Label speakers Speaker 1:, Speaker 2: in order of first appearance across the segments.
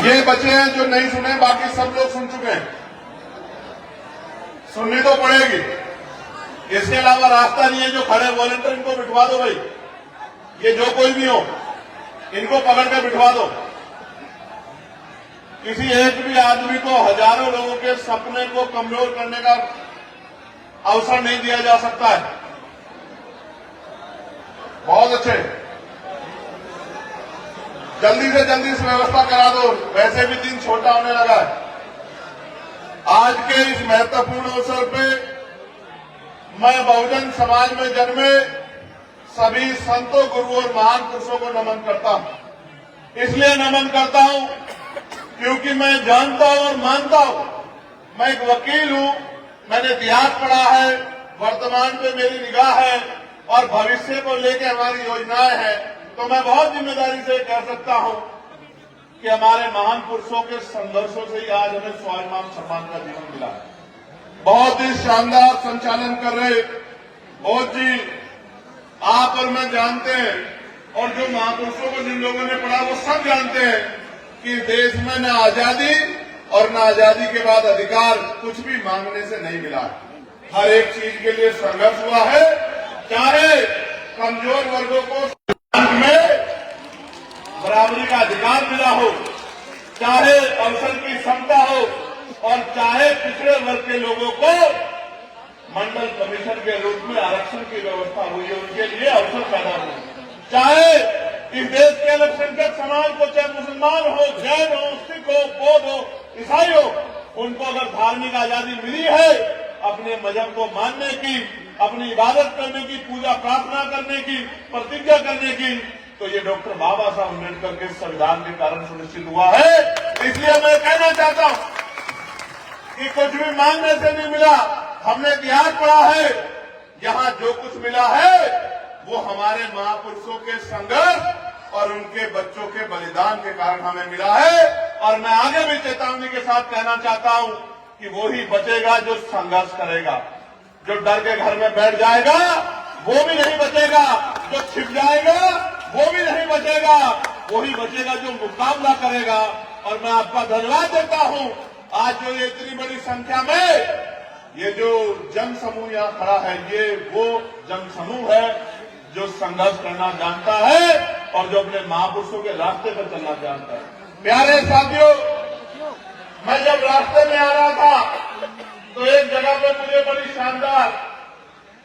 Speaker 1: ये बचे हैं जो नहीं सुने, बाकी सब लोग सुन चुके हैं। सुननी तो पड़ेगी, इसके अलावा रास्ता नहीं है। जो खड़े वॉलंटियर इनको बिठवा दो भाई, ये जो कोई भी हो इनको पकड़ के बिठवा दो। किसी एक भी आदमी को हजारों लोगों के सपने को कमजोर करने का अवसर नहीं दिया जा सकता है। बहुत अच्छे, जल्दी से जल्दी इस व्यवस्था करा दो, वैसे भी दिन छोटा होने लगा है। आज के इस महत्वपूर्ण अवसर पे मैं बहुजन समाज में जन्मे सभी संतों, गुरुओं और महान पुरुषों को नमन करता हूं। इसलिए नमन करता हूं क्योंकि मैं जानता हूं और मानता हूं, मैं एक वकील हूं, मैंने इतिहास पढ़ा है, वर्तमान पे मेरी निगाह है और भविष्य को लेकर हमारी योजनाएं हैं। तो मैं बहुत जिम्मेदारी से कह सकता हूं कि हमारे महान पुरुषों के संघर्षों से ही आज हमें स्वाभिमान सम्मान का जीवन मिला है। बहुत ही शानदार संचालन कर रहे बोध जी, आप और मैं जानते हैं, और जो महापुरुषों को जिन लोगों ने पढ़ा वो सब जानते हैं कि देश में न आजादी और न आजादी के बाद अधिकार कुछ भी मांगने से नहीं मिला। हर एक चीज के लिए संघर्ष हुआ है, चाहे कमजोर वर्गों को में बराबरी का अधिकार मिला हो, चाहे अवसर की क्षमता हो, और चाहे पिछड़े वर्ग के लोगों को मंडल कमीशन के रूप में आरक्षण की व्यवस्था हुई है, उनके लिए अवसर पैदा हो, चाहे इस देश के अल्पसंख्यक समाज को, चाहे मुसलमान हो, जैन हो, सिख हो, बौद्ध हो, ईसाई हो, उनको अगर धार्मिक आजादी मिली है अपने मजहब को मानने की, अपनी इबादत करने की, पूजा प्रार्थना करने की, प्रतिज्ञा करने की, तो ये डॉक्टर बाबा साहब अम्बेडकर के संविधान के कारण सुनिश्चित हुआ है। इसलिए मैं कहना चाहता हूं कि कुछ भी मांगने से नहीं मिला। हमने इतिहास पढ़ा है, यहां जो कुछ मिला है वो हमारे महापुरुषों के संघर्ष और उनके बच्चों के बलिदान के कारण हमें मिला है। और मैं आगे भी चेतावनी के साथ कहना चाहता हूं कि वो ही बचेगा जो संघर्ष करेगा। जो डर के घर में बैठ जाएगा वो भी नहीं बचेगा, जो छिप जाएगा वो भी नहीं बचेगा, वही बचेगा जो मुकाबला करेगा। और मैं आपका धन्यवाद देता हूं, आज जो ये इतनी बड़ी संख्या में ये जो जन समूह यहाँ खड़ा है, ये वो जन समूह है जो संघर्ष करना जानता है और जो अपने महापुरुषों के रास्ते पर चलना जानता है। प्यारे साथियों, मैं जब रास्ते में आ रहा था तो एक जगह पे मुझे बड़ी शानदार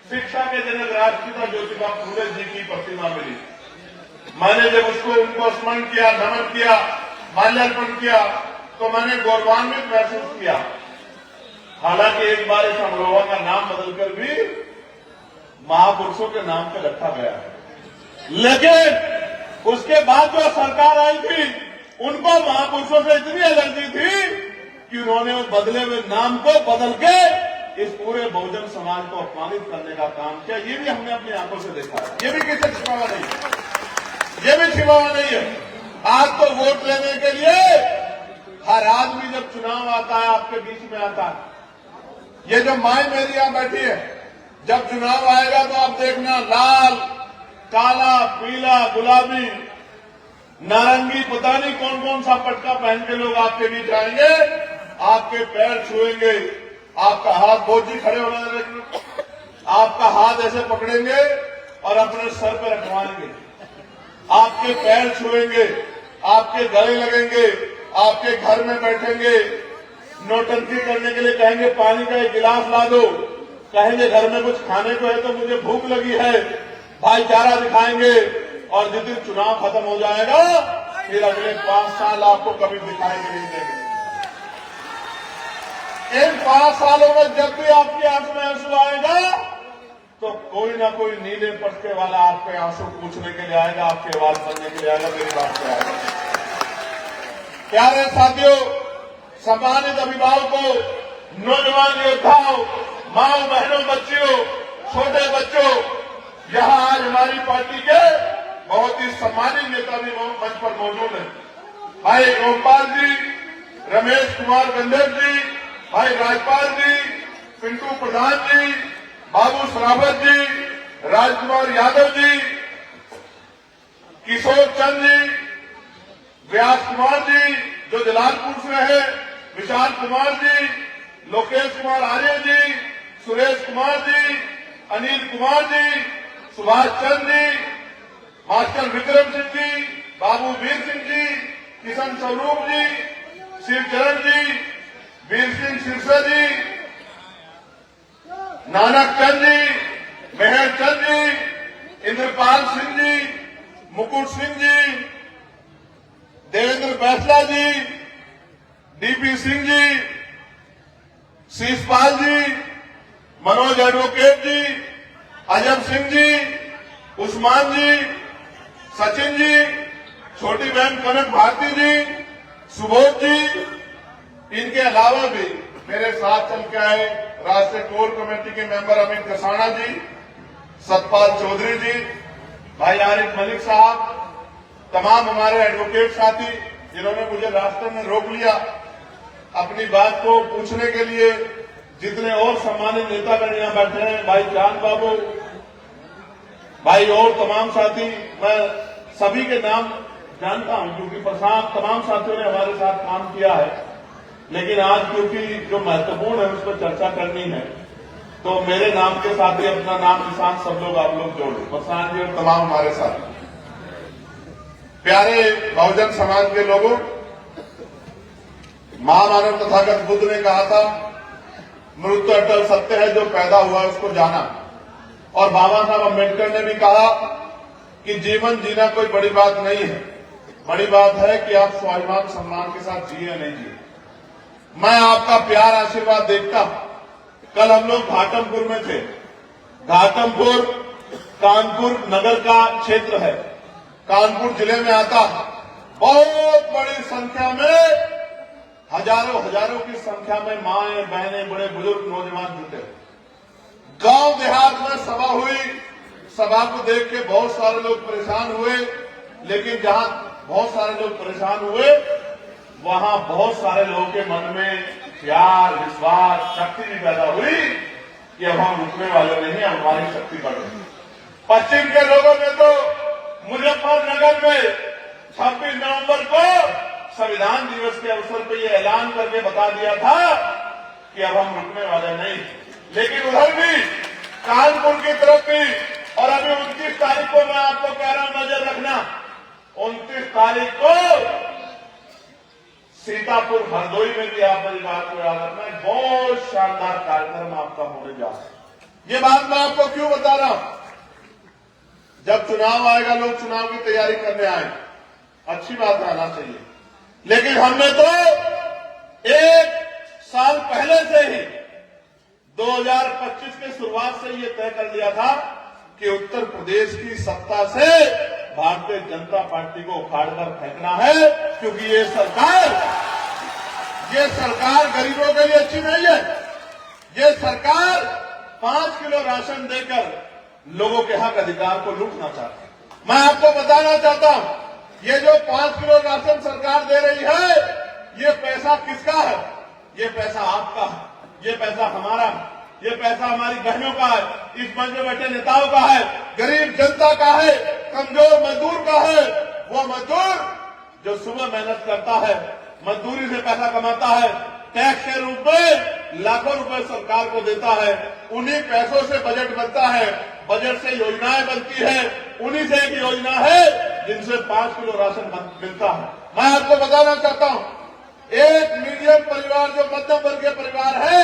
Speaker 1: शिक्षा के जनक राष्ट्रपिता ज्योतिबा फूले जी की प्रतिमा मिली। मैंने जब उनको स्मरण किया, नमन किया, माल्यार्पण किया, तो मैंने गौरवान्वित महसूस किया। हालांकि एक बार इस अमरोहा का नाम बदलकर भी महापुरुषों के नाम पे रखा गया है, लेकिन उसके बाद जो सरकार आई थी उनको महापुरुषों से इतनी एलर्जी थी कि उन्होंने उस बदले हुए नाम को बदल के इस पूरे बहुजन समाज को अपमानित करने का काम किया। ये भी हमने अपनी आंखों से देखा है, ये भी किसी छिपा हुआ नहीं है, ये भी छिपा हुआ नहीं है। आज तो वोट लेने के लिए हर आदमी जब चुनाव आता है आपके बीच में आता है। ये जो माई मेरी यहां बैठी है, जब चुनाव आएगा तो आप देखना लाल, काला, पीला, गुलाबी, नारंगी, पता नहीं कौन कौन सा पटका पहन के लोग आपके बीच आएंगे, आपके पैर छुएंगे, आपका हाथ, बहुत जी खड़े होना, आपका हाथ ऐसे पकड़ेंगे और अपने सर पर रखवाएंगे, आपके पैर छुएंगे, आपके गले लगेंगे, आपके घर में बैठेंगे, नौटंकी करने के लिए कहेंगे पानी का एक गिलास ला दो, कहेंगे घर में कुछ खाने को है तो मुझे भूख लगी है, भाईचारा दिखाएंगे। और जिस दिन चुनाव खत्म हो जाएगा फिर अगले 5 साल आपको कभी दिखाई नहीं देंगे। इन 5 सालों में जब भी आपकी आंख में आंसू आएगा तो कोई ना कोई नीले पटके वाला आपके आंसू पूछने के लिए आएगा, आपके आवाज बनने के लिए आएगा, मेरी बात से आएगा। प्यारे साथियों, सम्मानित अभिभावकों, नौजवान योद्धाओं, माओ, बहनों, बच्चियों, छोटे बच्चों, यहां आज हमारी पार्टी के बहुत ही सम्मानित नेता भी मंच पर मौजूद हैं। भाई गोपाल जी, रमेश कुमार गंधर जी, भाई राजपाल जी, पिंटू प्रधान जी, बाबू सरावत जी, राजकुमार यादव जी, किशोर चंद जी, व्यास कुमार जी, जो जलालपुर से है, विशाल कुमार जी, लोकेश कुमार आर्य जी, सुरेश कुमार जी, अनिल कुमार जी, सुभाष चंद्र जी, मास्टर विक्रम सिंह जी, बाबू वीर सिंह जी, किशन स्वरूप जी, शिवचरण जी, वीर सिंह सिरसा जी, नानक चंद जी, मेहर चंद जी, इंद्रपाल सिंह जी, मुकुट सिंह जी, देवेंद्र बैसला जी, डीपी सिंह जी, शीशपाल जी, मनोज एडवोकेट जी, अजब सिंह जी, उस्मान जी, सचिन जी, छोटी बहन कनक भारती जी, सुबोध जी, इनके अलावा भी मेरे साथ चल के आए राष्ट्रीय कोर कमेटी के मेंबर अमित कसाना जी, सतपाल चौधरी जी, भाई आरिफ मलिक साहब, तमाम हमारे एडवोकेट साथी जिन्होंने मुझे रास्ते में रोक लिया अपनी बात को पूछने के लिए, जितने और सम्मानित नेतागण यहां बैठे हैं, भाई चांद बाबू, भाई और तमाम साथी, मैं सभी के नाम जानता हूं क्योंकि तमाम साथियों ने हमारे साथ काम किया है। लेकिन आज क्योंकि जो महत्वपूर्ण है उस पर चर्चा करनी है, तो मेरे नाम के साथ ही अपना नाम निशान सब लोग आप लोग जोड़ लो, प्रशांत जी और तमाम हमारे साथ। प्यारे बहुजन समाज के लोगों, महामानव तथागत बुद्ध ने कहा था, मृत्यु अटल सत्य है, जो पैदा हुआ है उसको जाना। और बाबा साहब अम्बेडकर ने भी कहा कि जीवन जीना कोई बड़ी बात नहीं है, बड़ी बात है कि आप स्वाभिमान सम्मान के साथ जिए या नहीं जिए। मैं आपका प्यार आशीर्वाद देखता हूं। कल हम लोग घाटमपुर में थे। घाटमपुर कानपुर नगर का क्षेत्र है, कानपुर जिले में आता। बहुत बड़ी संख्या में, हजारों की संख्या में माएं, बहनें, बड़े बुजुर्ग, नौजवान जुटे। गांव देहात में सभा हुई। सभा को देख के बहुत सारे लोग परेशान हुए, लेकिन जहां बहुत सारे लोग परेशान हुए वहां बहुत सारे लोगों के मन में प्यार, विश्वास, शक्ति भी पैदा हुई कि अब हम रुकने वाले नहीं, अब हमारी शक्ति बढ़ रही। पश्चिम के लोगों ने तो मुजफ्फरनगर में 26 नवंबर को संविधान दिवस के अवसर पर यह ऐलान करके बता दिया था कि अब हम रुकने वाले नहीं। लेकिन उधर भी कानपुर की तरफ भी, और अभी 29 तारीख को मैं आपको कह रहा हूं नजर रखना, 29 तारीख को सीतापुर हरदोई में भी आप मेरी बात को याद रखना, एक बहुत शानदार कार्यक्रम आपका होने जा रहा है। ये बात मैं आपको क्यों बता रहा हूं? जब चुनाव आएगा लोग चुनाव की तैयारी करने आए, अच्छी बात रहना चाहिए, लेकिन हमने तो एक साल पहले से ही 2025 के शुरुआत से ये तय कर लिया था कि उत्तर प्रदेश की सत्ता से भारतीय जनता पार्टी को उखाड़कर फेंकना है, क्योंकि ये सरकार गरीबों के लिए अच्छी नहीं है। ये सरकार 5 किलो राशन देकर लोगों के हक अधिकार को लूटना चाहती है। मैं आपको बताना चाहता हूं, ये जो 5 किलो राशन सरकार दे रही है, ये पैसा किसका है? ये पैसा आपका है, ये पैसा हमारा है, ये पैसा हमारी बहनों का है, इस मंच में बैठे नेताओं का है, गरीब जनता का है, कमजोर मजदूर का है। वो मजदूर जो सुबह मेहनत करता है, मजदूरी से पैसा कमाता है, टैक्स के रूप में लाखों रुपए सरकार को देता है, उन्हीं पैसों से बजट बनता है, बजट से योजनाएं बनती है, उन्हीं से एक योजना है जिनसे 5 किलो राशन मिलता है। मैं आपको बताना चाहता हूं, 1 मिलियन परिवार जो मध्यम वर्ग के परिवार है,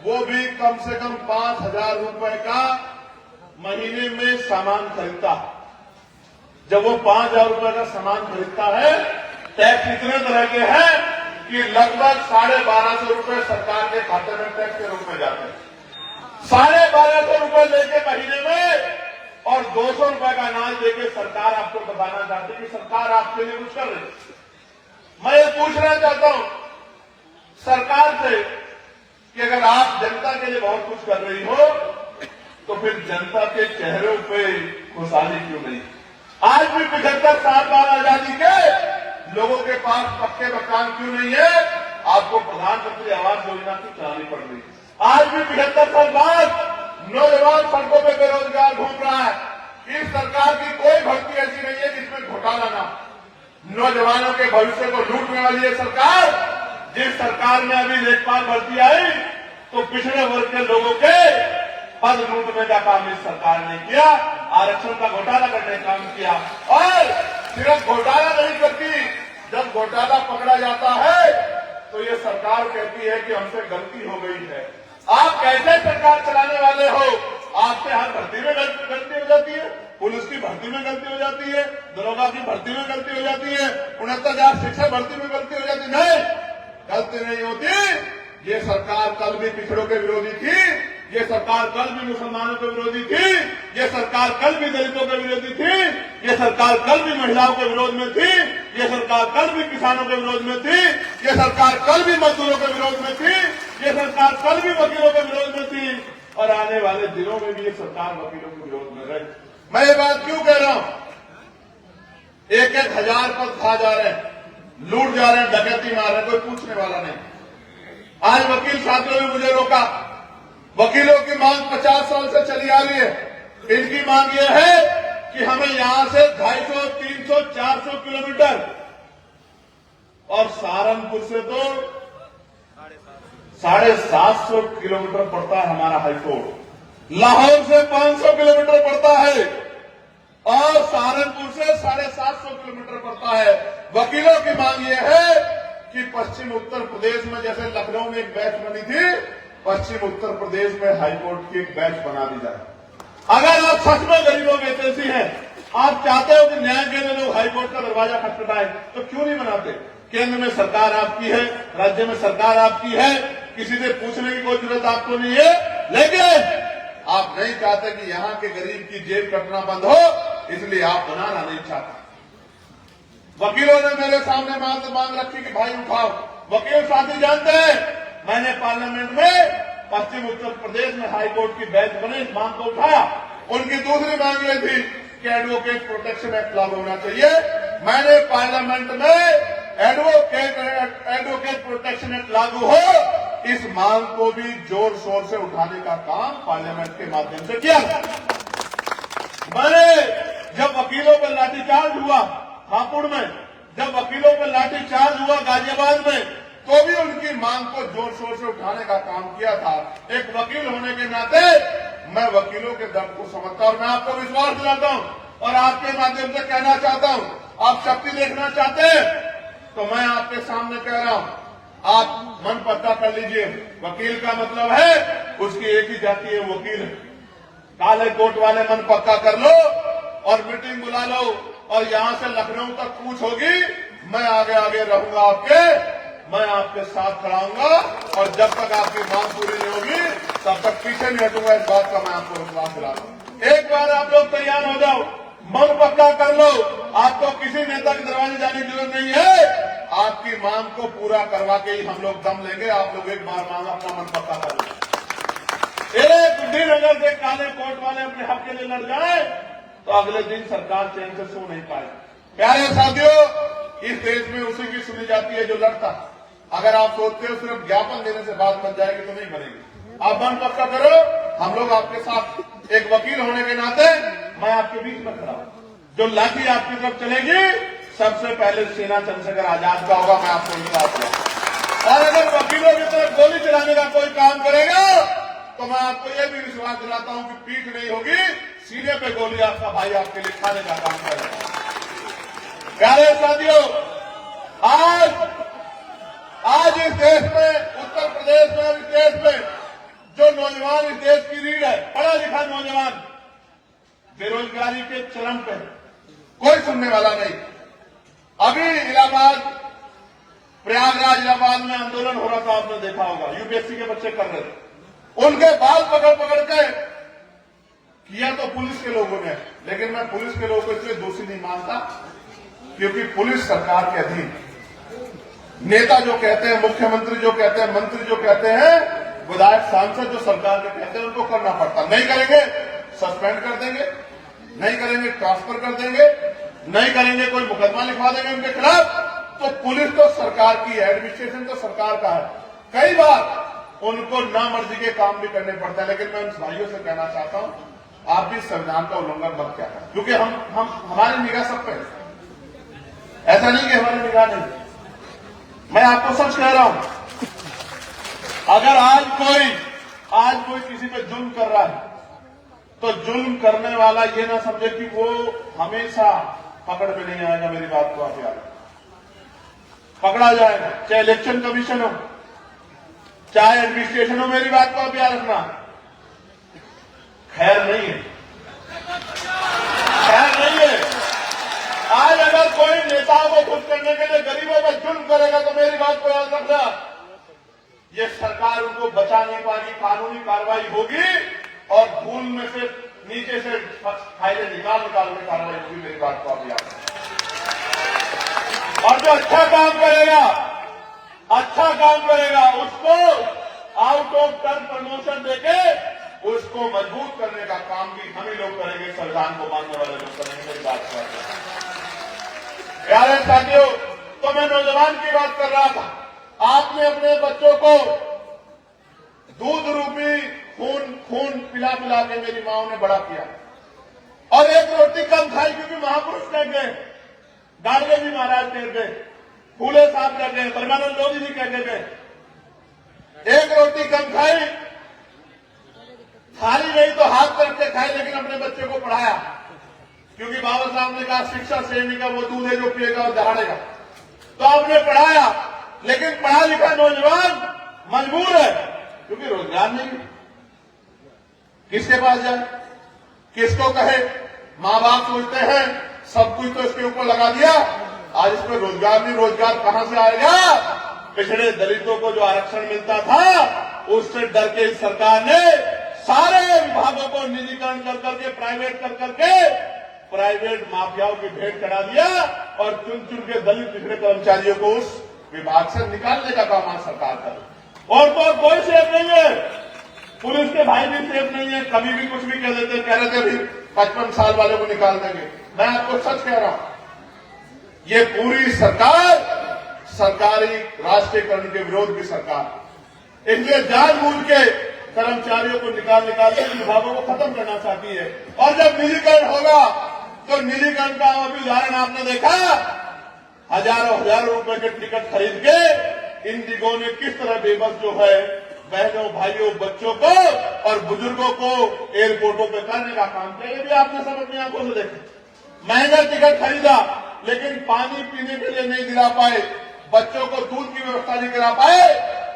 Speaker 1: वो भी कम से कम 5,000 रुपए का महीने में सामान खरीदता है। जब वो 5,000 रुपए का सामान खरीदता है, टैक्स इतने तरह के हैं कि लगभग 1250 रुपए सरकार के खाते में टैक्स के रूप में जाते हैं। 1250 रुपए लेके महीने में, और 200 रुपए का अनाज देके सरकार आपको बताना चाहती है कि सरकार आपके लिए कुछ कर रही है। मैं ये पूछना चाहता हूं सरकार से कि अगर आप जनता के लिए बहुत कुछ कर रही हो, तो फिर जनता के चेहरों पे खुशहाली क्यों नहीं? आज भी 75 साल बाद आजादी के लोगों के पास पक्के मकान क्यों नहीं है? आपको प्रधानमंत्री आवास योजना की चलानी पड़ रही है। आज भी 75 साल बाद नौजवान सड़कों पे बेरोजगार घूम रहा है। इस सरकार की कोई भर्ती ऐसी नहीं है जिसमें घोटाला ना। नौजवानों के भविष्य को लूटने वाली ये सरकार, जिस सरकार में अभी लेखपाल भर्ती आई तो पिछड़े वर्ग के लोगों के पद लूटने का काम इस सरकार ने किया, आरक्षण का घोटाला करने का काम किया। और सिर्फ घोटाला नहीं करती, जब घोटाला पकड़ा जाता है तो ये सरकार कहती है कि हमसे गलती हो गई है। आप कैसे सरकार चलाने वाले हो? आपसे हर भर्ती में गलती हो जाती है, पुलिस की भर्ती में गलती हो जाती है, दरोगा की भर्ती में गलती हो जाती है, 69,000 शिक्षक भर्ती में गलती हो जाती है। नहीं, गलती नहीं होती। ये सरकार कल भी पिछड़ों के विरोधी थी, ये सरकार कल भी मुसलमानों के विरोधी थी, ये सरकार कल भी दलितों के विरोधी थी, ये सरकार कल भी महिलाओं के विरोध में थी, ये सरकार कल भी किसानों के विरोध में थी, ये सरकार कल भी मजदूरों के विरोध में थी, ये सरकार कल भी वकीलों के विरोध में थी, और आने वाले दिनों में भी ये सरकार वकीलों के विरोध में रहे। मैं ये बात क्यों कह रहा हूं? 1-1 हजार पद खा जा रहे हैं, लूट जा रहे हैं, डकैती मार रहे हैं, कोई पूछने वाला नहीं। आज वकील साथियों ने मुझे रोका। वकीलों की मांग 50 साल से चली आ रही है। इनकी मांग यह है कि हमें यहां से 250, 300, 400 किलोमीटर, और सहारनपुर से तो 750 किलोमीटर पड़ता है हमारा हाईकोर्ट, लाहौर से 500 किलोमीटर पड़ता है, और सहारनपुर से 750 किलोमीटर पड़ता है। वकीलों की मांग यह है कि पश्चिम उत्तर प्रदेश में जैसे लखनऊ में एक बेंच बनी थी, पश्चिम उत्तर प्रदेश में हाईकोर्ट की एक बेंच बना दी जाए। अगर आप सच में गरीबों के हितैषी हैं, आप चाहते हो कि न्याय के लिए लोग हाईकोर्ट का दरवाजा खटखटाए, तो क्यों नहीं बनाते? केंद्र में सरकार आपकी है, राज्य में सरकार आपकी है, किसी से पूछने की कोई जरूरत आपको नहीं है। लेकिन आप नहीं चाहते कि यहां के गरीब की जेब कटना बंद हो, इसलिए आप बनाना नहीं चाहते। वकीलों ने मेरे सामने मांग रखी कि भाई उठाओ। वकील साथी जानते हैं, मैंने पार्लियामेंट में पश्चिम उत्तर प्रदेश में हाईकोर्ट की बेंच बने, इस मांग को उठाया। उनकी दूसरी मांग ये थी कि एडवोकेट प्रोटेक्शन एक्ट लागू होना चाहिए। मैंने पार्लियामेंट में एडवोकेट प्रोटेक्शन एक्ट लागू हो, इस मांग को भी जोर शोर से उठाने का काम पार्लियामेंट के माध्यम से किया। मैंने जब वकीलों पर लाठीचार्ज हुआ हापुड़ में, जब वकीलों पर लाठीचार्ज हुआ गाजियाबाद में, तो भी उनकी मांग को जोर शोर से उठाने का काम किया था। एक वकील होने के नाते मैं वकीलों के दर्द को समझता हूं, और मैं आपको विश्वास दिलाता हूं, और आपके माध्यम से कहना चाहता हूं, आप शक्ति देखना चाहते हैं तो मैं आपके सामने कह रहा हूं, आप मन पक्का कर लीजिए। वकील का मतलब है उसकी एक ही जाति है, वकील। काले कोट वाले मन पक्का कर लो और मीटिंग बुला लो, और यहां से लखनऊ तक पूछ होगी, मैं आगे आगे रहूंगा आपके, मैं आपके साथ खड़ा हूंगा, और जब तक आपकी मांग पूरी नहीं होगी तब तक पीछे नहीं हटूंगा। इस बात का मैं आपको विश्वास दिलाता हूं। एक बार आप लोग तैयार हो जाओ, मन पक्का कर लो, आपको किसी नेता के दरवाजे जाने की जरूरत नहीं है। आपकी मांग को पूरा करवा के ही हम लोग दम लेंगे। आप लोग एक बार मांग अपना मन पक्का कर लो। एक दिन अगर से काले कोट वाले अपने हक के लिए लड़ जाए तो अगले दिन सरकार चैन से सो नहीं पाए। प्यारे साथियों, इस देश में उसी की सुनी जाती है जो लड़ता। अगर आप सोचते हो सिर्फ ज्ञापन देने से बात बन जाएगी तो नहीं बनेगी। आप मन पक्का करो, हम लोग आपके साथ। एक वकील होने के नाते मैं आपके बीच में खड़ा हूं। जो लाठी आपकी तरफ चलेगी सबसे पहले सेना चंद्रशेखर आजाद का होगा, मैं आपको ये बात कहूं। और अगर वकीलों की तरफ गोली चलाने का कोई काम करेगा तो मैं आपको यह भी विश्वास दिलाता हूं कि पीठ नहीं होगी, सीने पे गोली आपका भाई आपके लिए खाने का काम करेगा। प्यारे साथियों, आज इस देश में, उत्तर प्रदेश में और इस देश में जो नौजवान इस देश की रीढ़ है, पढ़ा लिखा नौजवान बेरोजगारी के चरम पे, कोई सुनने वाला नहीं। अभी इलाहाबाद, प्रयागराज इलाहाबाद में आंदोलन हो रहा था, आपने देखा होगा, यूपीएससी के बच्चे कर रहे थे। उनके बाल पकड़ पकड़ के किया तो पुलिस के लोगों ने, लेकिन मैं पुलिस के लोगों को इसलिए दोषी नहीं मानता क्योंकि पुलिस सरकार के अधीन। नेता जो कहते हैं, मुख्यमंत्री जो कहते हैं, मंत्री जो कहते हैं, विधायक सांसद जो सरकार के कहते हैं, उनको करना पड़ता। नहीं करेंगे सस्पेंड कर देंगे, नहीं करेंगे ट्रांसफर कर देंगे, नहीं करेंगे कोई मुकदमा लिखवा देंगे उनके खिलाफ। तो पुलिस तो सरकार की है, एडमिनिस्ट्रेशन तो सरकार का है। कई बार उनको ना मर्जी के काम भी करने पड़ते हैं। लेकिन मैं उन भाइयों से कहना चाहता हूं, आप भी संविधान का उल्लंघन मत क्या करें, क्योंकि हम हमारी निगाह सब पे। ऐसा नहीं कि हमारी निगाह नहीं, मैं आपको सच कह रहा हूं। अगर आज कोई किसी पे जुल्म कर रहा है तो जुल्म करने वाला ये ना समझे कि वो हमेशा पकड़ में नहीं आएगा। मेरी बात को आप याद पकड़ा जाएगा, चाहे इलेक्शन कमीशन हो, चाहे एडमिनिस्ट्रेशन हो। मेरी बात को आप याद रखना, खैर नहीं है, खैर नहीं है। आज अगर कोई नेताओं को खुश करने के लिए गरीबों पर जुल्म करेगा तो मेरी बात को याद रखना, ये सरकार उनको बचा नहीं पाएगी, कानूनी कार्रवाई होगी और धूल में से नीचे से फायदे निकाल के कार्रवाई होगी। मेरी बात को आप याद रखें। और जो अच्छा काम करेगा उसको आउट ऑफ टर्म प्रमोशन देके उसको मजबूत करने का काम भी हम ही लोग करेंगे, संविधान को मानने वाले लोग करेंगे। मेरी बात को प्यारे साथियों, तो मैं नौजवान की बात कर रहा था। आपने अपने बच्चों को दूध रूपी खून पिला के मेरी माओ ने बड़ा किया और एक रोटी कम खाई क्योंकि महापुरुष कह गए, गाड़गे जी महाराज कह गए, फूले साहब कह गए, परमानंद लोधी जी कह गए। एक रोटी कम खाई, थाली नहीं तो हाथ रख के खाई, लेकिन अपने बच्चे को पढ़ाया क्योंकि बाबा साहब ने कहा शिक्षा श्रेणी का वो दूध है जो पिएगा और दहाड़ेगा। तो आपने पढ़ाया, लेकिन पढ़ा लिखा नौजवान मजबूर है क्योंकि रोजगार नहीं। किसके पास जाए, किसको कहे? मां बाप सोचते हैं सब कुछ तो इसके ऊपर लगा दिया, आज इसमें रोजगार नहीं, रोजगार कहां से आएगा? पिछड़े दलितों को जो आरक्षण मिलता था उससे डर के इस सरकार ने सारे विभागों को निजीकरण कर करके, प्राइवेट कर करके प्राइवेट माफियाओं की भेंट चढ़ा दिया और चुन चुन के दलित पिछड़े कर्मचारियों को उस विभाग से निकालने का काम आज सरकार कर। और तो कोई सेफ नहीं है, पुलिस के भाई भी सेफ नहीं है, कभी भी कुछ भी कह देते, कह रहे थे अभी 55 साल वाले को निकाल देंगे। मैं आपको सच कह रहा हूं, ये पूरी सरकार सरकारी राष्ट्रीयकरण के विरोध की सरकार, इसलिए जानबूझ के कर्मचारियों को निकाल के विभागों को खत्म करना चाहती है। और जब निजीकरण होगा तो निजीकरण का अभी उदाहरण आपने देखा, हजारों रुपए के टिकट खरीद के इंडिगो ने किस तरह बेबस जो है बहनों, भाइयों, बच्चों को और बुजुर्गों को एयरपोर्टों पे करने का काम किया। ये भी आपने सब अपनी आंखों से देखा। महंगा टिकट खरीदा लेकिन पानी पीने के लिए नहीं दिला पाए, बच्चों को दूध की व्यवस्था नहीं करा पाए।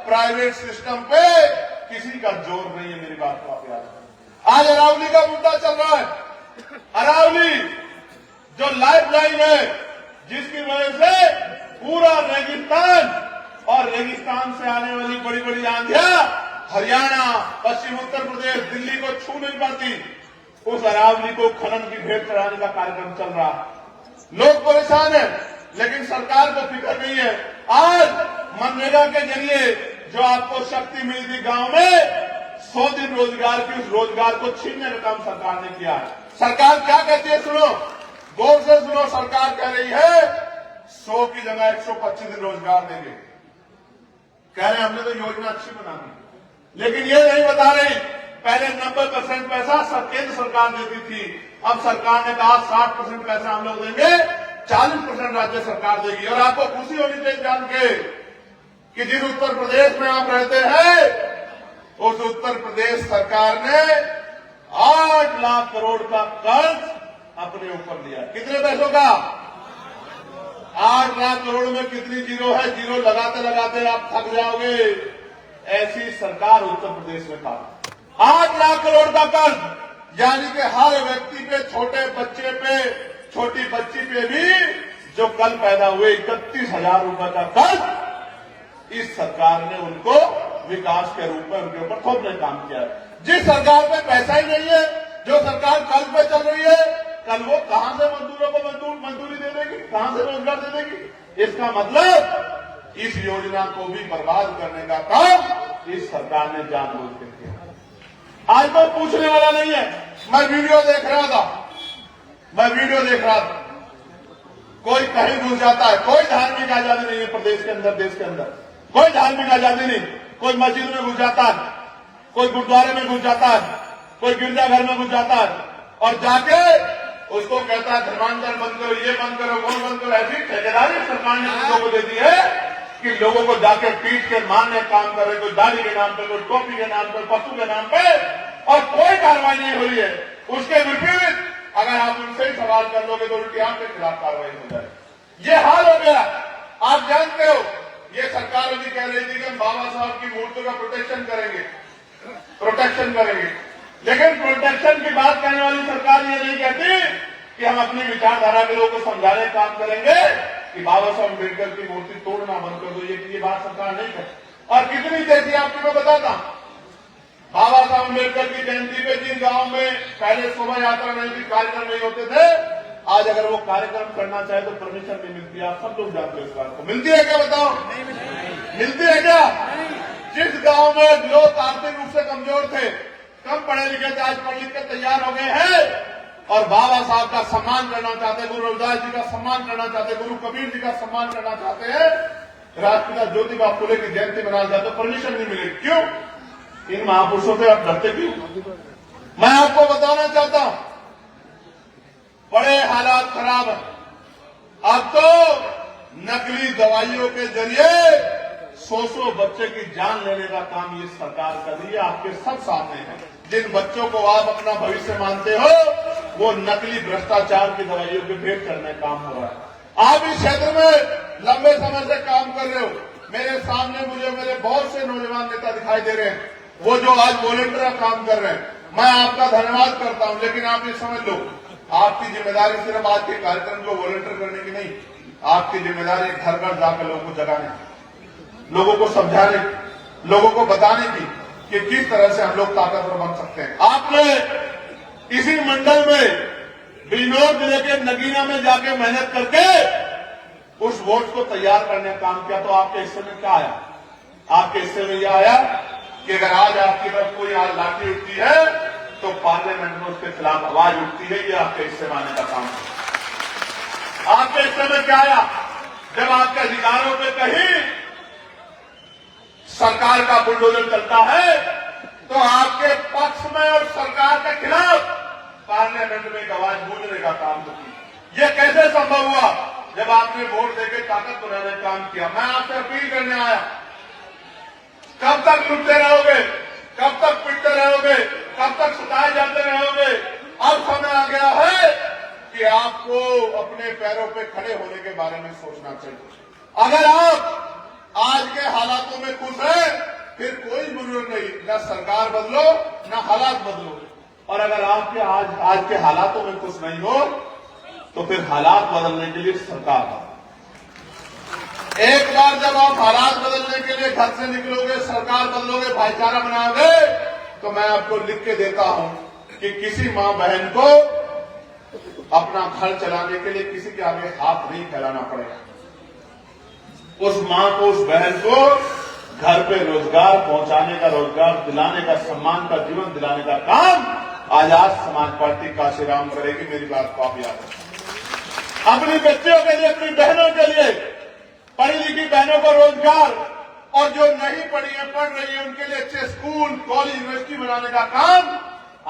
Speaker 1: प्राइवेट सिस्टम पे किसी का जोर नहीं है। मेरी बात को आप याद रखें। आज अरावली का मुद्दा चल रहा है। अरावली जो लाइफलाइन है, जिसकी वजह से पूरा रेगिस्तान और रेगिस्तान से आने वाली बड़ी बड़ी आंधियां हरियाणा, पश्चिम उत्तर प्रदेश, दिल्ली को छू नहीं पाती, उस अरावली को खनन की भेंट चढ़ाने का कार्यक्रम चल रहा है। लोग परेशान हैं, लेकिन सरकार को फिक्र नहीं है। आज मनरेगा के जरिए जो आपको शक्ति मिली थी गांव में, 100 दिन रोजगार की, उस रोजगार को छीनने का काम सरकार ने किया है। सरकार क्या कहती है सुनो, गौर से सुनो। सरकार कह रही है 100 की जगह 125 दिन रोजगार देंगे। कह रहे हैं हमने तो योजना अच्छी बना दी, लेकिन ये नहीं बता रही पहले 90% पैसा केंद्र सरकार देती थी, अब सरकार ने कहा 60% पैसा हम लोग देंगे, 40% राज्य सरकार देगी। और आपको खुशी होनी चाहिए जान के कि जिस उत्तर प्रदेश में आप रहते हैं उस उत्तर प्रदेश सरकार ने 8 लाख करोड़ का कर्ज अपने ऊपर लिया। कितने पैसों का? 8 लाख करोड़ में कितनी जीरो है? जीरो लगाते लगाते आप थक जाओगे। ऐसी सरकार उत्तर प्रदेश में था। 8 लाख करोड़ का कर्ज, यानी कि हर व्यक्ति पे, छोटे बच्चे पे, छोटी बच्ची पे भी जो कल पैदा हुए 31,000 रुपए का कर्ज इस सरकार ने उनको विकास के रूप में उनके ऊपर थोपने काम किया है। जिस सरकार में पैसा ही नहीं है, जो सरकार कर्ज पे चल रही है, कल वो कहां से मजदूरों को मजदूरी दे देगी, कहां से रोजगार दे देगी? इसका मतलब इस योजना को भी बर्बाद करने का काम इस सरकार ने जानबूझ के किया। आज तो पूछने वाला नहीं है। मैं वीडियो देख रहा था, कोई कहीं घुस जाता है, कोई धार्मिक आजादी नहीं है प्रदेश के अंदर, देश के अंदर कोई धार्मिक आजादी नहीं। कोई मस्जिद में घुस जाता है, कोई गुरुद्वारे में घुस जाता है, कोई गिरजाघर में घुस जाता है और जाके उसको कहता है धर्मांतरण बंद करो, ये बंद करो, वो बंद करो। ऐसी ठेकेदारी सरकार ने लोगों को दे दी है कि लोगों को जाके पीट के मारने काम कर रहे, कोई दाढ़ी के नाम पे, कोई टोपी के नाम पे, पशु के नाम पे, और कोई कार्रवाई नहीं हो रही है। उसके विपरीत अगर आप उनसे ही सवाल कर लोगे तो उल्टी आपके खिलाफ कार्रवाई हो जाए। ये हाल हो गया। आप जानते हो ये सरकार अभी कह रही थी कि हम बाबा साहब की मूर्ति का प्रोटेक्शन करेंगे, लेकिन प्रोटेक्शन की बात कहने वाली सरकार ये नहीं कहती कि हम अपनी विचारधारा के लोगों को समझाने का काम करेंगे कि बाबा साहब अम्बेडकर की मूर्ति तोड़ना बंद कर दो। ये बात सरकार नहीं करती। और कितनी देती आपको मैं बताता हूं। बाबा साहब अम्बेडकर की जयंती पे जिन गांव में पहले शोभा यात्रा नहीं थी, कार्यक्रम नहीं होते थे, आज अगर वो कार्यक्रम करना चाहे तो परमिशन नहीं मिलती। आप सब लोग जानते हो इस बात को। मिलती है क्या बताओ? मिलती है क्या? जिस गांव में लोग आर्थिक रूप से कमजोर थे, कम पढ़े लिखे थे, आज पढ़ लिख के तैयार हो गए हैं और बाबा साहब का सम्मान करना चाहते हैं, गुरु रविदास जी का सम्मान करना चाहते हैं, गुरु कबीर जी का सम्मान करना चाहते हैं, राष्ट्रपिता ज्योतिबा फुले की जयंती मनाना चाहते हैं, परमिशन नहीं मिलेगी। क्यों? इन महापुरुषों से आप डरते क्यों? मैं आपको बताना चाहता हूं, बड़े हालात खराब है। अब तो नकली दवाइयों के जरिए 100 बच्चे की जान लेने का काम ये सरकार कर रही है। आपके सब सामने है। जिन बच्चों को आप अपना भविष्य मानते हो, वो नकली भ्रष्टाचार की दवाइयों के भेंट करने काम हो रहा है। आप इस क्षेत्र में लंबे समय से काम कर रहे हो। मेरे सामने मुझे मेरे बहुत से नौजवान नेता दिखाई दे रहे हैं, वो जो आज वॉलंटियर काम कर रहे हैं। मैं आपका धन्यवाद करता हूं, लेकिन आप ये समझ लो, आपकी जिम्मेदारी सिर्फ आज के कार्यक्रम को वॉलंटियर करने की नहीं, आपकी जिम्मेदारी घर घर जाकर लोगों को जगाने की, लोगों को समझाने की, लोगों को बताने की कि किस तरह से हम लोग ताकतवर बन सकते हैं। आपने इसी मंडल में बिजनौर जिले के नगीना में जाके मेहनत करके उस वोट को तैयार करने का काम किया, तो आपके हिस्से में क्या आया? आपके हिस्से में यह आया कि अगर आज आपकी तरफ कोई आज लाठी उठती है तो पार्लियामेंट में उसके खिलाफ आवाज उठती है। ये आपके हिस्से में आने का काम है। आपके हिस्से में क्या आया? जब आपके अधिकारों पे कहीं सरकार का बुलडोजर चलता है तो आपके पक्ष में और सरकार के खिलाफ पार्लियामेंट में एक आवाज गूंजने का काम होती है। यह कैसे संभव हुआ? जब आपने वोट देकर ताकत बनाने का काम किया। मैं आपसे अपील करने आया, कब तक लुटते रहोगे? कब तक पिटते रहोगे? कब तक सताए जाते रहोगे? अब समय आ गया है कि आपको अपने पैरों पे खड़े होने के बारे में सोचना चाहिए। अगर आप आज के हालातों में खुश हैं, फिर कोई जरूरत नहीं, न सरकार बदलो न हालात बदलो। और अगर आपके आज के हालातों में खुश नहीं हो तो फिर हालात बदलने के लिए सरकार। एक बार जब आप हालात बदलने के लिए घर से निकलोगे, सरकार बदलोगे, भाईचारा बनाओगे, तो मैं आपको लिख के देता हूं कि किसी मां बहन को अपना घर चलाने के लिए किसी के आगे हाथ नहीं फैलाना पड़ेगा। उस मां को, उस बहन को घर पे रोजगार पहुंचाने का, रोजगार दिलाने का, सम्मान का जीवन दिलाने का काम आजाद समाज पार्टी काशीराम करेगी। मेरी बात को आप याद रखें। अपनी बच्चियों के लिए, अपनी बहनों के लिए, पढ़ी लिखी बहनों को रोजगार, और जो नहीं पढ़ी है, पढ़ रही है, उनके लिए अच्छे स्कूल, कॉलेज, यूनिवर्सिटी बनाने का काम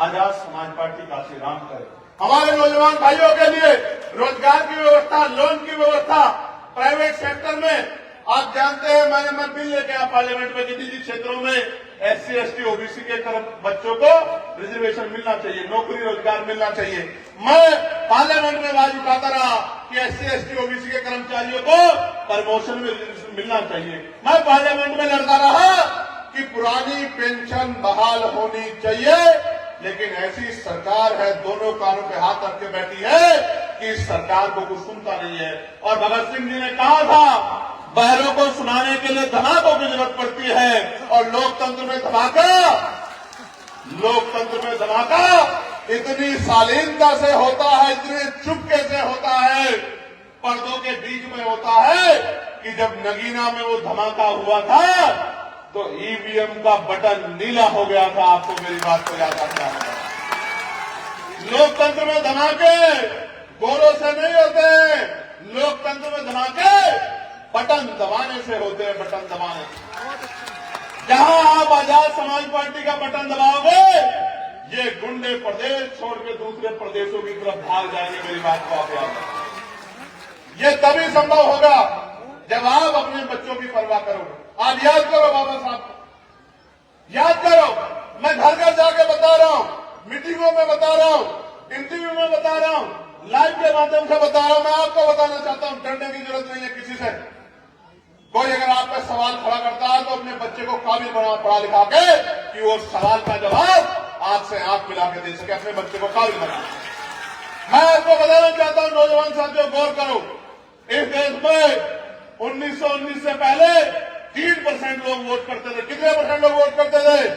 Speaker 1: आजाद समाज पार्टी काशीराम करेगी। हमारे नौजवान भाइयों के लिए रोजगार की व्यवस्था, लोन की व्यवस्था, प्राइवेट सेक्टर में आप जानते हैं, मैं बिल लेके आया पार्लियामेंट में कि निजी क्षेत्रों में SC, ST, OBC के बच्चों को रिजर्वेशन मिलना चाहिए, नौकरी रोजगार मिलना चाहिए। मैं पार्लियामेंट में आवाज उठाता रहा कि SC, ST, OBC के कर्मचारियों को प्रमोशन में मिलना चाहिए। मैं पार्लियामेंट में लड़ता रहा कि पुरानी पेंशन बहाल होनी चाहिए, लेकिन ऐसी सरकार है, दोनों कानों पे हाथ रख के बैठी है कि इस सरकार को कुछ सुनता नहीं है। और भगत सिंह जी ने कहा था, बहरों को सुनाने के लिए धमाकों की जरूरत पड़ती है, और लोकतंत्र में धमाका इतनी शालीनता से होता है, इतने चुपके से होता है, पर्दों के बीच में होता है कि जब नगीना में वो धमाका हुआ था तो EVM का बटन नीला हो गया था। आपको मेरी बात को याद रखना है। लोकतंत्र में धमाके गोरों से नहीं होते, लोकतंत्र में धमाके बटन दबाने से होते हैं, बटन दबाने से। जहां आप आजाद समाज पार्टी का बटन दबाओगे, ये गुंडे प्रदेश छोड़ के दूसरे प्रदेशों की तरफ भाग जाएंगे। मेरी बात को आप याद रखें। ये तभी संभव होगा जब आप अपने बच्चों की परवाह करोगे। आप याद करो बाबा साहब, याद करो। मैं घर घर जाके बता रहा हूं, मीटिंगों में बता रहा हूं, इंटरव्यू में बता रहा हूं, लाइव के माध्यम से बता रहा हूं। मैं आपको बताना चाहता हूं, डरने की जरूरत नहीं है किसी से। कोई अगर आप पे सवाल खड़ा करता है तो अपने बच्चे को काबिल बना पढ़ा लिखा के कि वो सवाल का जवाब आंख से आंख मिला के दे सके। अपने बच्चे को काबिल बना। मैं आपको बताना चाहता हूं, नौजवान साथियों, गौर करो। इस देश में 1919 से पहले 3% लोग वोट करते थे। कितने परसेंट लोग वोट करते थे?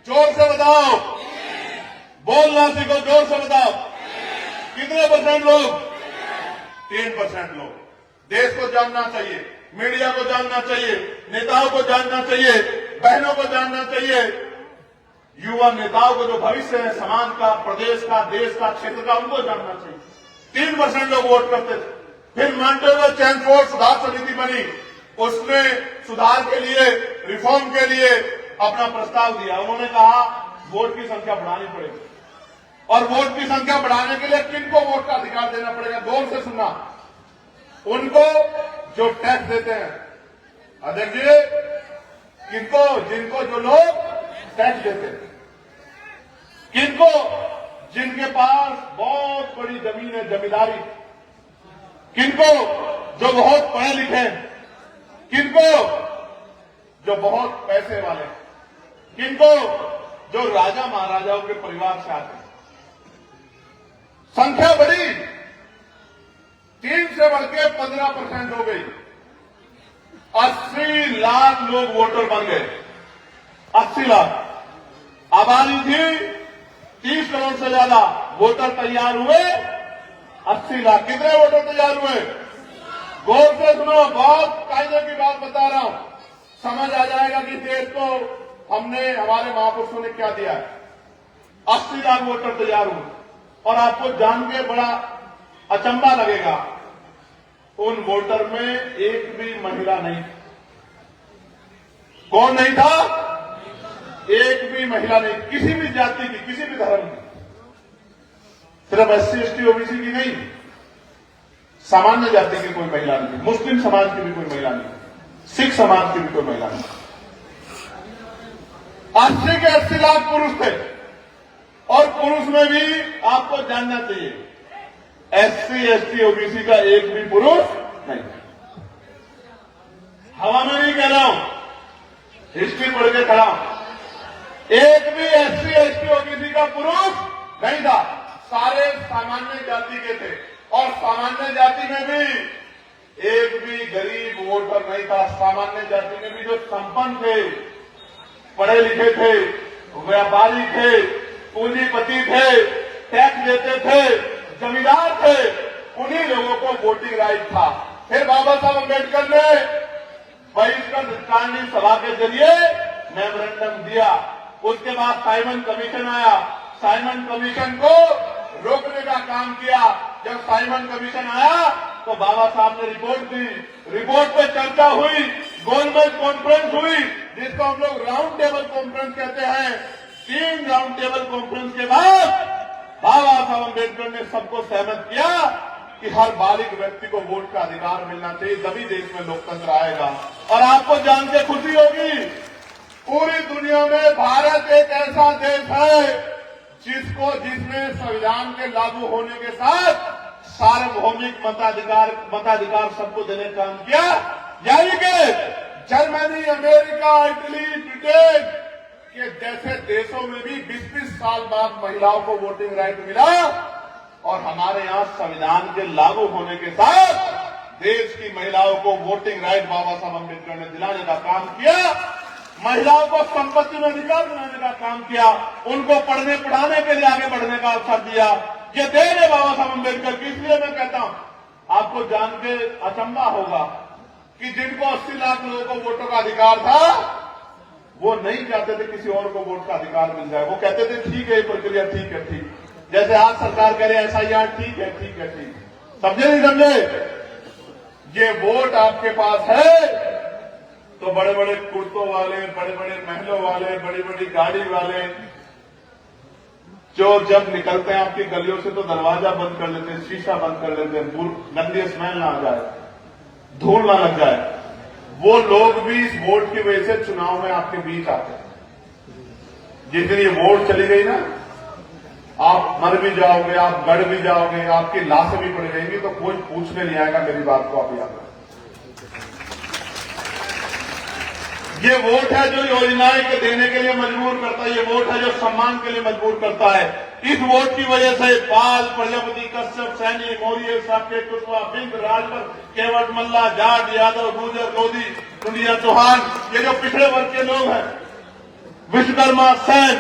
Speaker 1: जोर से बताओ, बोलना सीखो, जोर से बताओ। कितने परसेंट लोग? 3% लोग। देश को जानना चाहिए, मीडिया को जानना चाहिए, नेताओं को जानना चाहिए, बहनों को जानना चाहिए, युवा नेताओं को जो भविष्य है समाज का, प्रदेश का, देश का, क्षेत्र का, उनको जानना चाहिए। 3% लोग वोट करते थे। फिर मॉन्टेगो चैनफोर्ड सुधार समिति बनी, उसने सुधार के लिए, रिफॉर्म के लिए अपना प्रस्ताव दिया। उन्होंने कहा वोट की संख्या बढ़ानी पड़ेगी, और वोट की संख्या बढ़ाने के लिए किनको वोट का अधिकार देना पड़ेगा? गौर से सुनना। उनको जो टैक्स देते हैं, अध्यक्ष जी, जिनको जो लोग टैक्स देते हैं, किनको? जिनके पास बहुत बड़ी जमीन है, जमींदारी। किनको? जो बहुत पढ़े लिखे। किनको? जो बहुत पैसे वाले। किनको? जो राजा महाराजाओं के परिवार से आते हैं। संख्या बढ़ी, 3 से बढ़ के 15% हो गई। 80 लाख लोग वोटर बन गए। 80 लाख आबादी थी, 30 करोड़ से ज्यादा वोटर तैयार हुए। 80 लाख। कितने वोटर तैयार हुए? गौर से सुनो, बहुत कायदे की बात बता रहा हूं, समझ आ जाएगा कि देश को हमने, हमारे महापुरुषों ने क्या दिया है। 80 लाख वोटर तैयार हुए। और आपको जान के बड़ा अचंभा लगेगा, उन वोटर में एक भी महिला नहीं। कौन नहीं था? एक भी महिला नहीं, किसी भी जाति की, किसी भी धर्म की। सिर्फ SC ST OBC की नहीं, सामान्य जाति की कोई महिला नहीं, मुस्लिम समाज की भी कोई महिला नहीं, सिख समाज की भी कोई महिला नहीं। 80 के 80 लाख पुरुष थे। और पुरुष में भी आपको जानना चाहिए, SC ST OBC का एक भी पुरुष नहीं। हवा में नहीं कह रहा हूं, हिस्ट्री पढ़ के खड़ा हूं। एक भी SC ST OBC का पुरुष नहीं था। सारे सामान्य जाति के थे। और सामान्य जाति में भी एक भी गरीब वोटर नहीं था। सामान्य जाति में भी जो संपन्न थे, पढ़े लिखे थे, व्यापारी थे, पूंजीपति थे, टैक्स देते थे, जमींदार थे, उन्हीं लोगों को वोटिंग राइट था। फिर बाबा साहब अम्बेडकर ने बहिष्कार सभा के जरिए मेमोरेंडम दिया। उसके बाद साइमन कमीशन आया। साइमन कमीशन को रोकने का काम किया। जब साइमन कमीशन आया तो बाबा साहब ने रिपोर्ट दी। रिपोर्ट पे चर्चा हुई, गोलमेज कॉन्फ्रेंस हुई, जिसको हम लोग राउंड टेबल कॉन्फ्रेंस कहते हैं। 3 राउंड टेबल कॉन्फ्रेंस के बाद बाबा साहब अम्बेडकर ने सबको सहमत किया कि हर बालिग व्यक्ति को वोट का अधिकार मिलना चाहिए, तभी देश में लोकतंत्र आएगा। और आपको जान के खुशी होगी, पूरी दुनिया में भारत एक ऐसा देश है जिसने संविधान के लागू होने के साथ सार्वभौमिक मताधिकार सबको देने का काम किया। यानी कि जर्मनी, अमेरिका, इटली, ब्रिटेन के जैसे देशों में भी 20-20 साल बाद महिलाओं को वोटिंग राइट मिला। और हमारे यहां संविधान के लागू होने के साथ देश की महिलाओं को वोटिंग राइट बाबा साहब अम्बेडकर ने दिलाने का काम किया। महिलाओं को संपत्ति में अधिकार दिलाने का काम किया। उनको पढ़ने पढ़ाने के लिए आगे बढ़ने का अवसर दिया। ये देन है बाबा साहब अम्बेडकर की। इसलिए मैं कहता हूं, आपको जान के अचंभा होगा कि जिनको 80 लाख लोगों को वोटों का अधिकार था, वो नहीं चाहते थे किसी और को वोट का अधिकार मिल जाए। वो कहते थे ठीक है, ये प्रक्रिया ठीक है, ठीक। जैसे आज सरकार कह रही है SIR ठीक है, ठीक है, ठीक। समझे नहीं समझे? ये वोट आपके पास है तो बड़े बड़े कुर्तों वाले, बड़े बड़े महलों वाले, बड़ी बड़ी गाड़ी वाले, जो जब निकलते हैं आपकी गलियों से तो दरवाजा बंद कर लेते हैं, शीशा बंद कर लेते हैं, गंदी स्मेल ना आ जाए, धूल ना लग जाए, वो लोग भी इस वोट की वजह से चुनाव में आपके बीच आते हैं। जिस दिन ये वोट चली गई ना, आप मर भी जाओगे, आप गड़ भी जाओगे, आपकी लाशें भी पड़ जाएंगी, तो कोई पूछने नहीं आएगा। मेरी बात को आप याद रखें। ये वोट है जो योजनाएं के देने के लिए मजबूर करता है, ये वोट है जो सम्मान के लिए मजबूर करता है। इस वोट की वजह से पाल, प्रजापति, कश्यप, सैनी, मौर्य, साकेत, कुशवाहा, बिंद, राजभर, केवट, मल्ला, जाट, यादव, गुर्जर, लोधी, टुंडिया, चौहान, ये जो पिछड़े वर्ग के लोग हैं, विश्वकर्मा, सैन,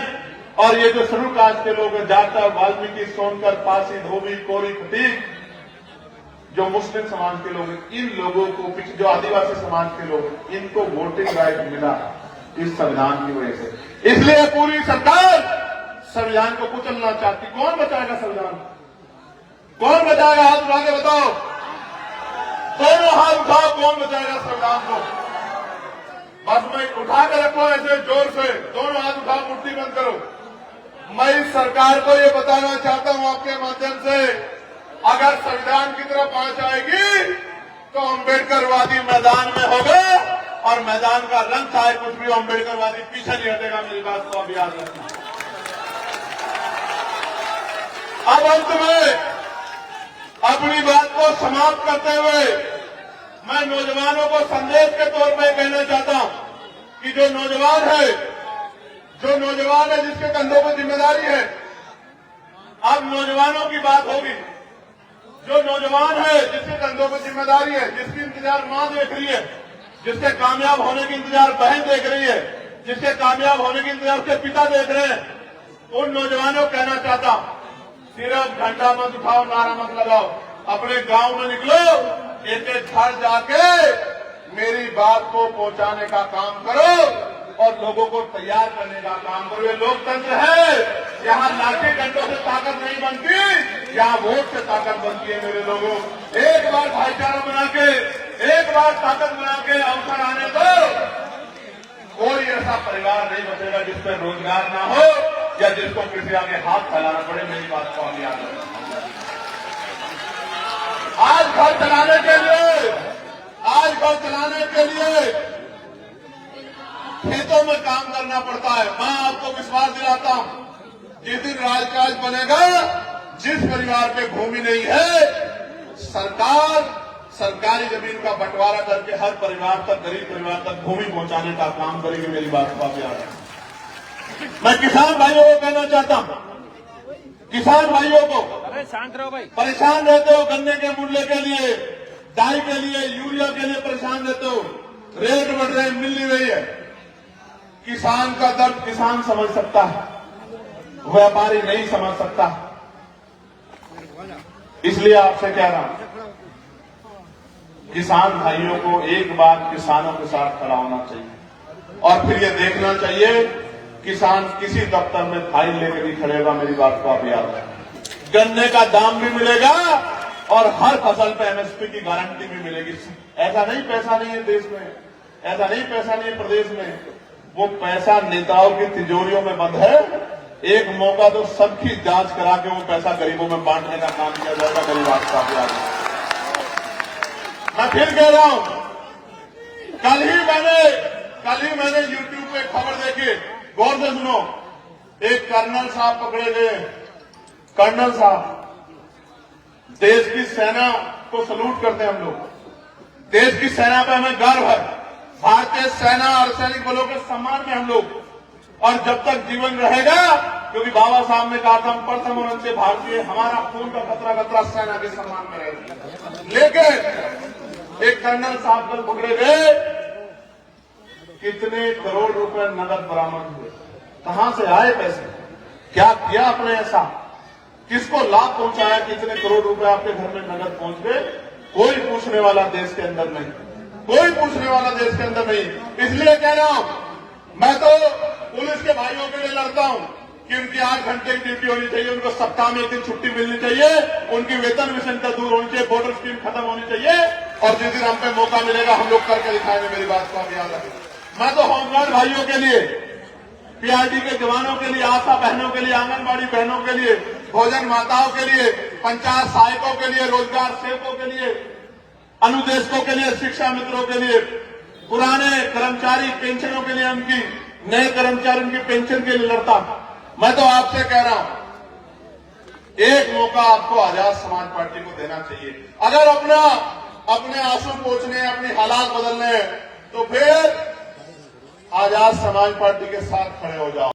Speaker 1: और ये जो शेड्यूल कास्ट के लोग हैं, जाटव, वाल्मीकि, सोनकर, पासी, धोबी, कोरी, खटीक, जो मुस्लिम समाज के लोग हैं, इन लोगों को, जो आदिवासी समाज के लोग हैं, इनको वोटिंग राइट मिला इस संविधान की वजह से। इसलिए पूरी सरकार संविधान को कुचलना चाहती। कौन बचाएगा संविधान? कौन बचाएगा? हाथ उठा के बताओ, दोनों हाथ उठाओ, कौन बचाएगा संविधान को? बस में उठा के रखो ऐसे जोर से, दोनों हाथ उठाओ, मुट्ठी बंद करो। मैं इस सरकार को ये बताना चाहता हूं आपके माध्यम से, अगर संविधान की तरफ पहुंच आएगी तो अम्बेडकरवादी मैदान में होगा, और मैदान का रंग चाहे कुछ भी, अम्बेडकरवादी पीछे नहीं हटेगा। मेरी बात को आप याद रखना। अब अंत में अपनी बात को समाप्त करते हुए मैं नौजवानों को संदेश के तौर पर कहना चाहता हूं कि जो नौजवान है जिसके कंधों पर जिम्मेदारी है, अब नौजवानों की बात होगी। जो नौजवान है जिसके कंधों पर जिम्मेदारी है, जिसकी इंतजार मां देख रही है, जिसके कामयाब होने की इंतजार बहन देख रही है, जिसके कामयाब होने की इंतजार उसके पिता देख रहे हैं, उन नौजवानों को कहना चाहता हूं, सिर्फ घंटा मत उठाओ, नारा मत लगाओ, अपने गांव में निकलो, एक एक घर जाके मेरी बात को पहुंचाने का काम करो और लोगों को तैयार करने का काम करो। ये लोकतंत्र है, यहाँ लाठी डंडों से ताकत नहीं बनती, यहाँ वोट से ताकत बनती है। मेरे लोगों, एक बार भाईचारा बना के, एक बार ताकत बना के अवसर आने दो, कोई ऐसा परिवार नहीं बचेगा जिसमें रोजगार ना हो या जिसको किसी आगे हाथ फैलाना पड़े। मेरी बात को हम याद रखें। आज घर चलाने के लिए खेतों में काम करना पड़ता है। मैं आपको विश्वास दिलाता हूं, जिस दिन राजकाज बनेगा, जिस परिवार पे भूमि नहीं है, सरकार सरकारी जमीन का बंटवारा करके हर परिवार तक, गरीब परिवार तक भूमि पहुंचाने का काम करेगी। मेरी बात को आप याद रखें। मैं किसान भाइयों को कहना चाहता हूं, किसान भाइयों को, अरे शांत रहो भाई, परेशान रहते हो गन्ने के मूल्य के लिए, डाई के लिए, यूरिया के लिए परेशान रहते हो, रेट बढ़ रहे, मिल नहीं रही है। किसान का दर्द किसान समझ सकता है, व्यापारी नहीं समझ सकता। इसलिए आपसे कह रहा हूं, किसान भाइयों को एक बार किसानों के साथ खड़ा होना चाहिए और फिर ये देखना चाहिए किसान किसी दफ्तर में फाइल लेकर नहीं खड़ेगा। मेरी बात को आप याद रखें। गन्ने का दाम भी मिलेगा और हर फसल पे एमएसपी की गारंटी भी मिलेगी। ऐसा नहीं पैसा नहीं है देश में, ऐसा नहीं पैसा नहीं है प्रदेश में, वो पैसा नेताओं की तिजोरियों में बंद है। एक मौका तो सबकी जांच करा के वो पैसा गरीबों में बांटने का काम किया जाएगा। मेरी बात को आप याद रखें। मैं फिर कह रहा हूं, कल ही मैंने यूट्यूब पे खबर देखी, गौर से सुनो। एक कर्नल साहब पकड़े गए। कर्नल साहब, देश की सेना को सलूट करते हैं हम लोग, देश की सेना पे हमें गर्व है, भारतीय सेना और सैनिक बलों के सम्मान में हम लोग, और जब तक जीवन रहेगा, क्योंकि बाबा साहब ने कहा था हम प्रथम और से भारतीय, हमारा खून का खतरा खतरा सेना के सम्मान में रहेगा। लेकिन एक कर्नल साहब कल पकड़े गए, कितने करोड़ रुपए नकद बरामद हुए, कहां से आए पैसे, क्या किया आपने ऐसा, किसको लाभ पहुंचाया, कितने करोड़ रुपए आपके घर में नकद पहुंच गए, कोई पूछने वाला देश के अंदर नहीं, कोई पूछने वाला देश के अंदर नहीं। इसलिए कह रहा हूं, मैं तो पुलिस के भाइयों के लिए लड़ता हूं कि उनकी 8 घंटे की ड्यूटी होनी चाहिए, उनको सप्ताह में 1 दिन छुट्टी मिलनी चाहिए, उनकी वेतन विषमता दूर होनी चाहिए, बॉर्डर स्कीम खत्म होनी चाहिए, और जिस दिन हम पे मौका मिलेगा हम लोग करके दिखाएंगे। मेरी बात को आप याद रखें। मैं तो होमगार्ड भाइयों के लिए पीआरडी के जवानों के लिए, आशा बहनों के लिए, आंगनबाड़ी बहनों के लिए, भोजन माताओं के लिए, पंचायत सहायकों के लिए, रोजगार सेवकों के लिए, अनुदेशकों के लिए, शिक्षा मित्रों के लिए, पुराने कर्मचारी पेंशनों के लिए, उनकी नए कर्मचारियों की पेंशन के लिए लड़ता। मैं तो आपसे कह रहा हूं, एक मौका आपको आजाद समाज पार्टी को देना चाहिए। अगर अपने आंसू पोंछने, अपनी हालात बदलने हैं, तो फिर आजाद समाज पार्टी के साथ खड़े हो जाओ।